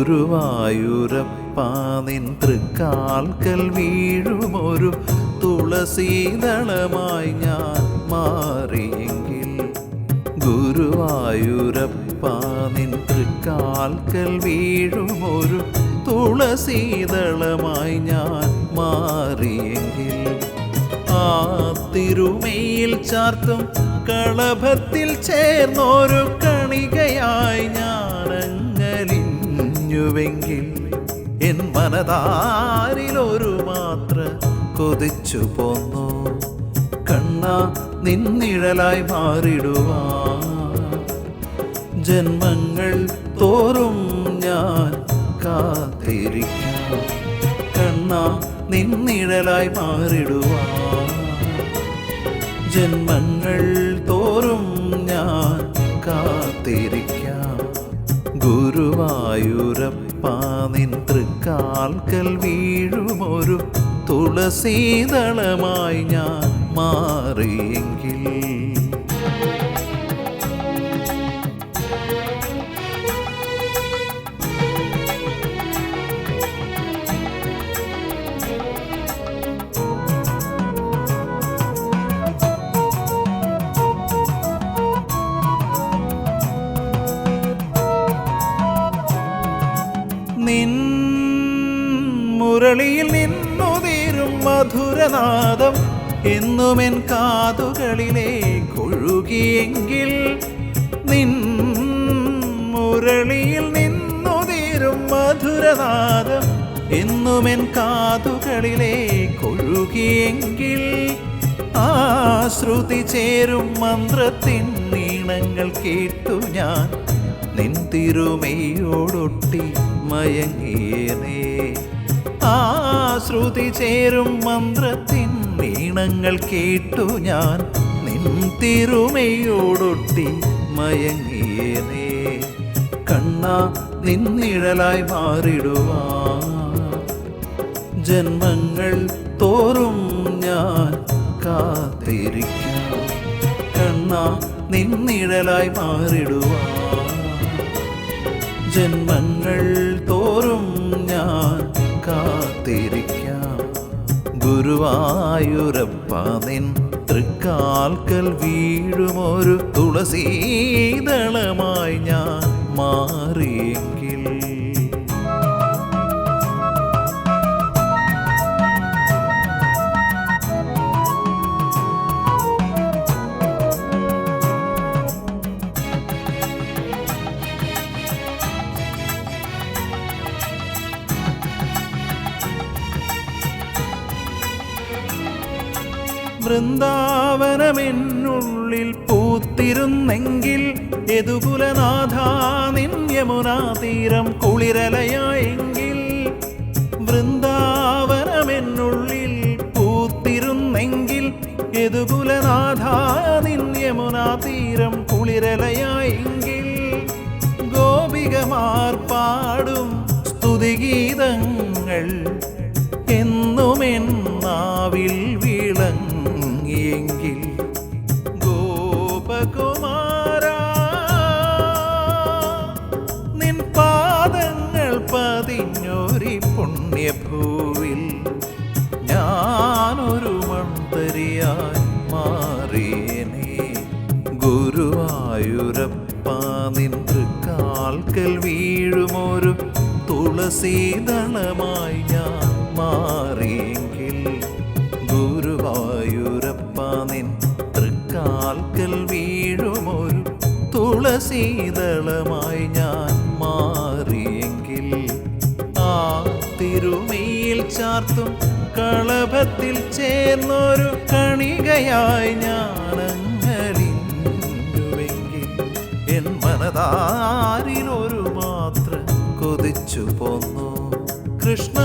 ഗുരുവായൂരപ്പ നിൻ തൃക്കാൽക്കൽ വീഴുമൊരു തുളസീദളമായി ഞാൻ മാറിയെങ്കിൽ, ഗുരുവായൂരപ്പ നിൻ തൃക്കാൽക്കൽ വീഴുമൊരു തുളസീദളമായി ഞാൻ മാറിയെങ്കിൽ, ആ തിരുമയിൽ ചാർത്തും കളഭത്തിൽ ചേർന്നൊരു കണികയായി ഞാനങ്ങലിഞ്ഞുവെങ്കിൽ, എൻ മനതാരിലൊരു മാത്ര കൊതിച്ചു പോന്നു കണ്ണാ നിന്നിഴലായി മാറിടുവാൻ. ജന്മങ്ങൾ തോറും ഞാൻ കാത്തിരിക്കാം കണ്ണാ നിന്നിഴലായി മാറിടുവാൻ. ജന്മങ്ങൾ തോറും ഞാൻ കാത്തിരിക്കാം. ഗുരുവായൂരപ്പ നിൻ തൃക്കാൽക്കൽ വീഴുമൊരു തുളസീദളമായി ഞാൻ മാറിയെങ്കിൽ. നിൻ മുരളിയിൽ നിന്നുതിരും മധുരനാദം എന്നുമെൻ കാതുകളിലേക്കൊഴുകിയെങ്കിൽ, നിൻ മുരളിയിൽ നിന്നുതിരും മധുരനാദം എന്നുമെൻ കാതുകളിലേക്കൊഴുകിയെങ്കിൽ, ആ ശ്രുതി ചേരും മന്ത്രത്തിൻ ഈണങ്ങൾ കേട്ടു ഞാൻ നിൻ തിരുമയോടൊട്ടി മയങ്ങിയേനേ. ആ ശ്രുതി ചേരും മന്ത്രത്തിൻ ഈണങ്ങൾ കേട്ടു ഞാൻ നിൻ തിരുമയോടൊട്ടി മയങ്ങിയേനേ. കണ്ണാ നിന്നിഴലായി മാറിടുവാൻ. ജന്മങ്ങൾ തോറും ഞാൻ കാത്തിരിക്കാം കണ്ണാ നിന്നിഴലായി മാറിടുവാൻ. ജന്മങ്ങൾ തോറും ഞാൻ കാത്തിരിക്കാം. ഗുരുവായൂരപ്പ നിൻ തൃക്കാൽക്കൽ വീഴുമൊരു തുളസീദളമായി ഞാൻ മാറിയെങ്കിൽ. വൃന്ദാവനമെന്നുള്ളിൽ പൂത്തിരുന്നെങ്കിൽ, യദുകുലനാഥ നിൻ യമുനാ തീരം കുളിരലയായെങ്കിൽ. വൃന്ദാവനമെന്നുള്ളിൽ പൂത്തിരുന്നെങ്കിൽ, യദുകുലനാഥ നിൻ യമുനാ തീരം കുളിരലയായെങ്കിൽ, ഗോപികമാർ പാടും സ്തുതിഗീതങ്ങൾ എന്നുമെന്നാവിൽ വിളങ്ങിയെങ്കിൽ, ഗോപകുമാരാ നിൻ പാദങ്ങൾ പതിഞ്ഞൊരി പുണ്യഭൂവിൽ ഞാനൊരു മൺതരിയായി മാറിയേനേ. ഗുരുവായൂരപ്പ നിൻ തൃക്കാൽക്കൽ വീഴുമൊരു തുളസീദളമായി ഞാൻ മാറിയെങ്കിൽ, ഗുരുവായൂരപ്പ നിൻ തൃക്കാൽക്കൽ വീഴുമൊരു തുളസീദളമായി ഞാൻ മാറിയെങ്കിൽ, ആ തിരുമയിൽ ചാർത്തും കളഭത്തിൽ ചേർന്നൊരു കണികയായി ഞാനങ്ങലിഞ്ഞുവെങ്കിൽ, എൻ മനതാരിലൊരു മാത്ര കൊതിച്ചു പോന്നു കൃഷ്ണ.